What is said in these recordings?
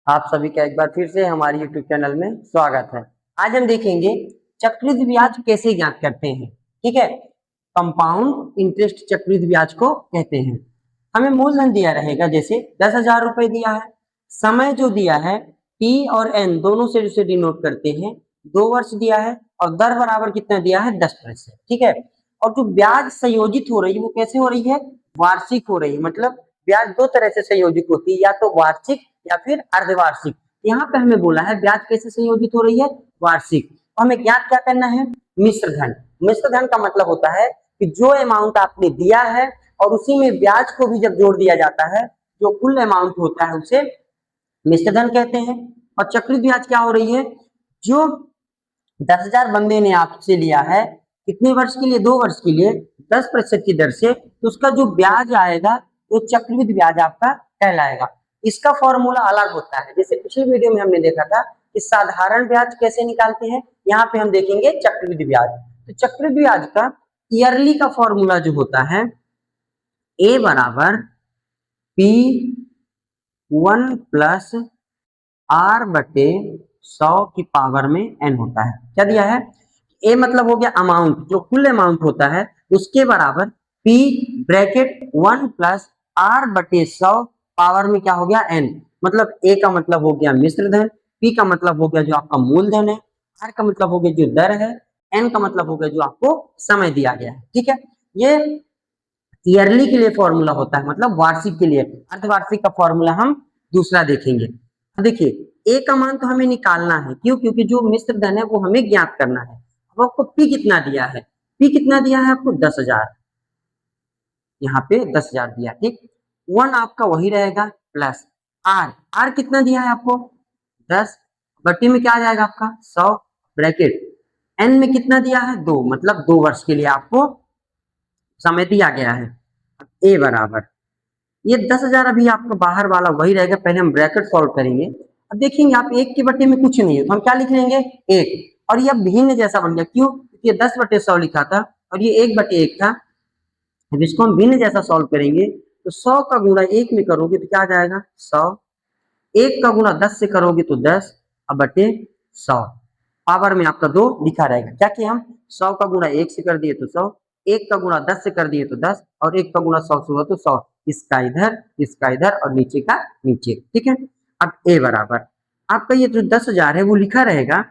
आप सभी का एक बार फिर से हमारे YouTube चैनल में स्वागत है। आज हम देखेंगे चक्रवृद्धि ब्याज कैसे ज्ञात करते हैं। ठीक है, कंपाउंड इंटरेस्ट चक्रवृद्धि ब्याज को कहते हैं। हमें मूलधन दिया रहेगा, जैसे 10,000 रुपए दिया है। समय जो दिया है T और N दोनों से उसे डिनोट करते हैं, 2 वर्ष दिया है और दर बराबर कितना दिया है 10%। ठीक है, और जो ब्याज संयोजित हो रही है वो कैसे हो रही है, वार्षिक हो रही है। मतलब ब्याज दो तरह से संयोजित होती है, या तो वार्षिक या फिर अर्धवार्षिक। यहाँ पे हमें बोला है ब्याज कैसे संयोजित हो रही है, वार्षिक। तो हमें ज्ञात क्या करना है, मिश्र धन। मिश्र धन का मतलब होता है कि जो अमाउंट आपने दिया है और उसी में ब्याज को भी जब जोड़ दिया जाता है, जो कुल अमाउंट होता है उसे मिश्र धन कहते हैं। और चक्रवृद्धि ब्याज क्या हो रही है, जो 10,000 बंदे ने आपसे लिया है, कितने वर्ष के लिए, 2 वर्ष के लिए 10% की दर से, तो उसका जो ब्याज आएगा वो चक्रवृद्धि ब्याज आपका कहलाएगा। इसका फॉर्मूला अलग होता है। जैसे पिछले वीडियो में हमने देखा था कि साधारण ब्याज कैसे निकालते हैं, यहाँ पे हम देखेंगे चक्रवृद्धि ब्याज। तो चक्रवृद्धि ब्याज का ईयरली का फॉर्मूला जो होता है, ए बराबर P1 प्लस R बटे 100 की पावर में n होता है। क्या दिया है, ए मतलब हो गया अमाउंट, जो कुल अमाउंट होता है उसके बराबर P ब्रैकेट 1 प्लस R बटे 100 पावर में क्या हो गया n। मतलब ए का मतलब हो गया मिश्र धन, P का मतलब हो गया जो आपका मूलधन है, R का मतलब हो गया जो दर है, n का मतलब हो गया जो आपको समय दिया गया है। ठीक है, ये ईयरली के लिए फॉर्मूला होता है, मतलब वार्षिक के लिए। अर्धवार्षिक का फॉर्मूला हम दूसरा देखेंगे। देखिए, ए का मान तो हमें निकालना है, क्यों, क्योंकि जो मिश्र धन है वो हमें ज्ञात करना है। अब आपको पी कितना दिया है, पी कितना दिया है आपको 10,000, यहाँ पे 10,000 दिया। ठीक, 1 आपका वही रहेगा प्लस आर, आर कितना दिया है आपको 10, बट्टी में क्या आ जाएगा आपका 100 ब्रैकेट, एन में कितना दिया है 2, मतलब 2 वर्ष के लिए आपको समय दिया गया है। ए बराबर ये 10,000 अभी आपका बाहर वाला वही रहेगा, पहले हम ब्रैकेट सॉल्व करेंगे। अब देखेंगे आप एक के बटे में कुछ नहीं है, तो हम क्या लिख लेंगे 1, और ये अब भिन्न जैसा बन गया, क्यों, क्योंकि ये 10 बटे 100 लिखा था और ये 1 बटे 1 था। अब इसको हम भिन्न जैसा सॉल्व करेंगे, तो 100 का गुणा 1 में करोगे तो क्या आ जाएगा 100, 1 का गुणा 10 से करोगे तो 10 अब बटे 100, पावर में आपका 2 लिखा रहेगा। क्या कि हम 100 का गुणा 1 से कर दिए तो 100, 1 का गुणा 10 से कर दिए तो 10, और 1 का गुणा 100 से हुआ तो 100, इसका इधर और नीचे का नीचे। ठीक है, अब ए बराबर आपका ये जो 10,000 है वो लिखा रहेगा,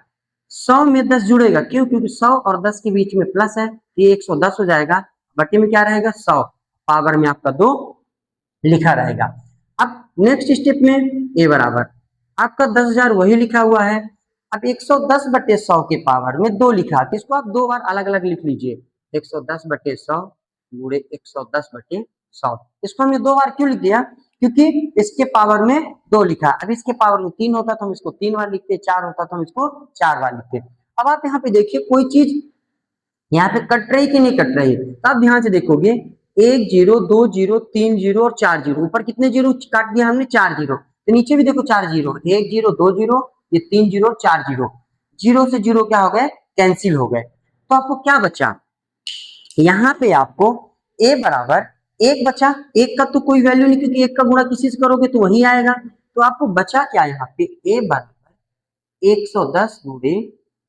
100 में 10 जुड़ेगा, क्यों, क्योंकि 100 और 10 के बीच में प्लस है, ये 110 हो जाएगा, बटे में क्या रहेगा 100, पावर में आपका 2 लिखा रहेगा। अब नेक्स्ट स्टेप में ए बराबर आपका 10,000 वही लिखा हुआ है, अब 110 बटे 100 के पावर में 2 लिखा, तो इसको आप 2 बार अलग अलग लिख लीजिए, 110 बटे 100 गुणे 110 बटे 100। इसको हमने 2 बार क्यों लिख दिया, क्योंकि इसके पावर में 2 लिखा। अब इसके पावर में 3 होता तो हम इसको 3 बार लिखते, 4 होता तो हम इसको 4 बार लिखते। अब आप यहाँ पे देखिए कोई चीज यहाँ पे कट रही कि नहीं कट रही, तो आप ध्यान से देखोगे 1 0 2 0 3 0 और 4 0, ऊपर कितने जीरो काट दिया हमने 4 जीरो, तो नीचे भी देखो 4 जीरो, 1 0 2 0, ये 3 जीरो 4 जीरो, जीरो से जीरो क्या हो गए, कैंसिल हो गए। तो आपको क्या बचा, यहाँ पे आपको ए बराबर 1 बचा, 1 का तो कोई वैल्यू नहीं, क्योंकि 1 का गुणा किसी से करोगे तो वही आएगा। तो आपको बचा क्या यहाँ पे, ए बराबर 110 गुणे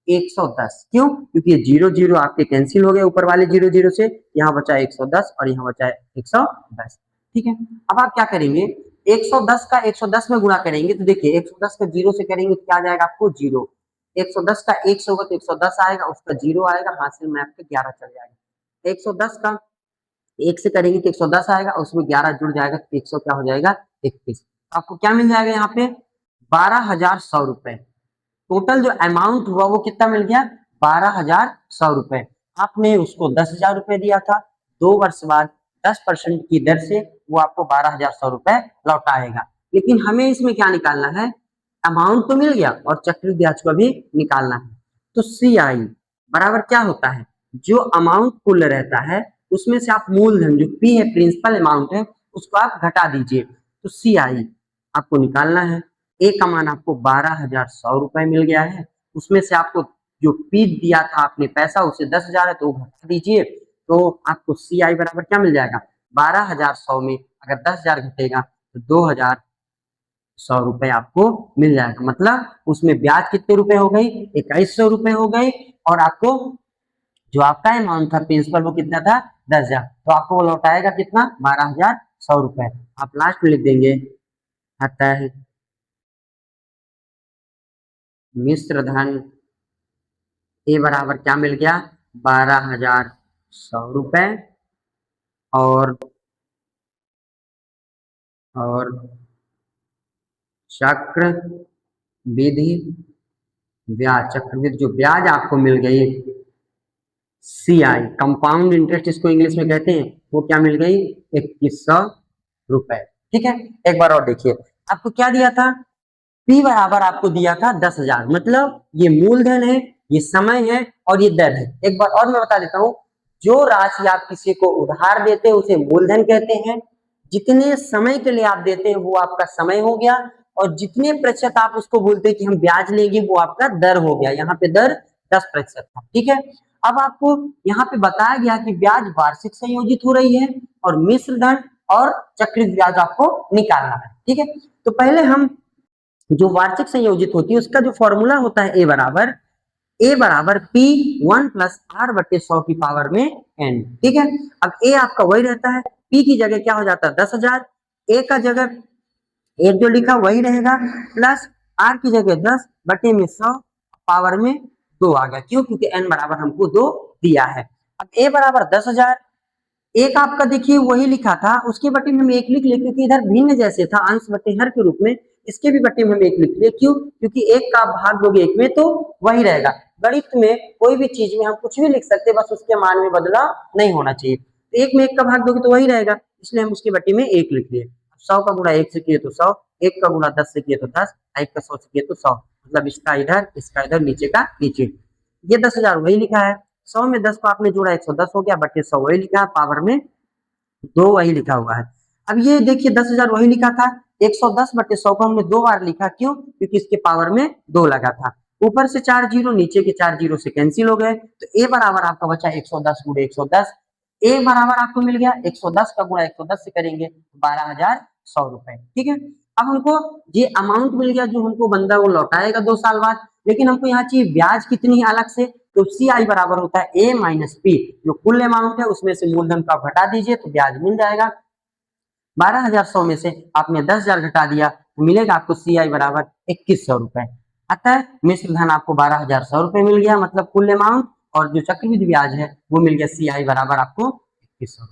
110, क्यों, क्योंकि ये 0 0 आपके कैंसिल हो गए ऊपर वाले 0 0 से, यहाँ बचा 110 और यहाँ बचा 110। ठीक है, अब आप क्या करेंगे, 110 का 110 में गुणा करेंगे, तो देखिए 110 का 0 से करेंगे तो क्या आ जाएगा आपको 0, 110 का 1 से होगा तो 110 आएगा, उसका 0 आएगा, हासिल में आपके 11 चल जाएगा। 110 का 1 से करेंगे तो 110 आएगा, उसमें 11 जुड़ जाएगा तो 100 क्या हो जाएगा 21। आपको क्या मिल जाएगा यहाँ पे 12,100 रुपए। टोटल जो अमाउंट हुआ वो कितना मिल गया 12,100 रुपए। आपने उसको 10,000 रुपए दिया था, 2 वर्ष बाद 10% की दर से वो आपको 12,100 रुपए लौटाएगा। लेकिन हमें इसमें क्या निकालना है, अमाउंट तो मिल गया और चक्रवृद्धि ब्याज को भी निकालना है। तो CI बराबर क्या होता है, जो अमाउंट कुल रहता है उसमें से आप मूलधन जो P है प्रिंसिपल अमाउंट है उसको आप घटा दीजिए, तो CI आपको निकालना है। ए का मान आपको 12,100 रुपए मिल गया है, उसमें से आपको जो पी दिया था आपने पैसा उसे 10,000 है तो घटा दीजिए, तो आपको CI बराबर क्या मिल जाएगा 12,100 में अगर 10,000 घटेगा तो 2,000 रुपए आपको मिल जाएगा। मतलब उसमें ब्याज कितने रुपए हो गई, 2100 रुपए हो गई, और आपको जो आपका अमाउंट था प्रिंसिपल वो कितना था, 10,000। तो आपको वो लौटाएगा कितना, 12,100 रुपए। आप लास्ट में लिख देंगे आता है मिश्र धन ए बराबर क्या मिल गया, 12,100 रुपए, और चक्र विधि ब्याज, चक्रवृद्धि जो ब्याज आपको मिल गई CI, कंपाउंड इंटरेस्ट इसको इंग्लिश में कहते हैं, वो क्या मिल गई, 2100 रुपए। ठीक है, एक बार और देखिए, आपको क्या दिया था, P बराबर आपको दिया था 10,000, मतलब ये मूलधन है, ये समय है, और ये दर है। एक बार और मैं बता देता हूँ, जो राशि आप किसी को उधार देते हैं उसे मूलधन कहते हैं, जितने समय के लिए आप देते हैं वो आपका समय हो गया, और जितने प्रतिशत आप उसको बोलते हैं कि हम ब्याज लेंगे वो आपका दर हो गया। यहाँ पे दर 10% था। ठीक है, अब आपको यहाँ पे बताया गया कि ब्याज वार्षिक संयोजित हो रही है, और मिश्र धन और चक्रित ब्याज आपको निकालना है। ठीक है, तो पहले हम जो वार्षिक संयोजित होती है उसका जो फॉर्मूला होता है ए बराबर P 1 प्लस R बटे 100 की पावर में N। ठीक है, अब ए आपका वही रहता है, P की जगह क्या हो जाता है 10,000, ए का जगह एक जो लिखा वही रहेगा, प्लस R की जगह 10 बटे में 100 पावर में 2 आ गया। क्यों, क्योंकि N बराबर हमको 2 दिया है। अब ए बराबर 10,000, एक आपका देखिए वही लिखा था, उसके बटे में हम एक लिख ले, क्योंकि इधर भिन्न जैसे था अंश बटे हर के रूप में, इसके भी बटे में हम एक लिख लिए। क्यों, क्योंकि एक का भाग दोगे एक में तो वही रहेगा। गणित में कोई भी चीज में हम कुछ भी लिख सकते हैं, बस उसके मान में बदलाव नहीं होना चाहिए। तो एक में एक का भाग दोगे तो वही रहेगा, इसलिए हम उसके बटे में एक लिख लिए। 100 का गुणा 1 से किए तो 100, 1 का गुणा 10 से किए तो 10, 1 का 100 से किए तो 100, मतलब इसका इधर नीचे का नीचे। ये 10,000 वही लिखा है, 100 में 10 को आपने जोड़ा 110 हो गया, बटे 100 वही लिखा है, पावर में 2 वही लिखा हुआ है। अब ये देखिए 10,000 वही लिखा था, 110 बटे 100 को हमने 2 बार लिखा। क्यों, क्योंकि इसके पावर में 2 लगा था। ऊपर से 4 जीरो, नीचे के 4 जीरो से कैंसिल हो गए, तो ए बराबर आपका बचा 110 गुणे 110। ए बराबर आपको मिल गया 110 का गुणा 110 से करेंगे 12,100 रुपए। ठीक है, अब हमको ये अमाउंट मिल गया जो हमको बंदा वो लौटाएगा 2 साल बाद, लेकिन हमको यहाँ चाहिए ब्याज कितनी है अलग से। तो CI बराबर होता है A माइनस P, जो कुल अमाउंट है उसमें से मूलधन को आप घटा दीजिए तो ब्याज मिल जाएगा। 12,100 में से आपने 10,000 घटा दिया तो मिलेगा आपको CI बराबर 2,100 रुपए। अतः मिश्र धन आपको 12,100 रुपए मिल गया, मतलब कुल अमाउंट, और जो चक्रवृद्धि ब्याज है वो मिल गया CI बराबर आपको 2,100।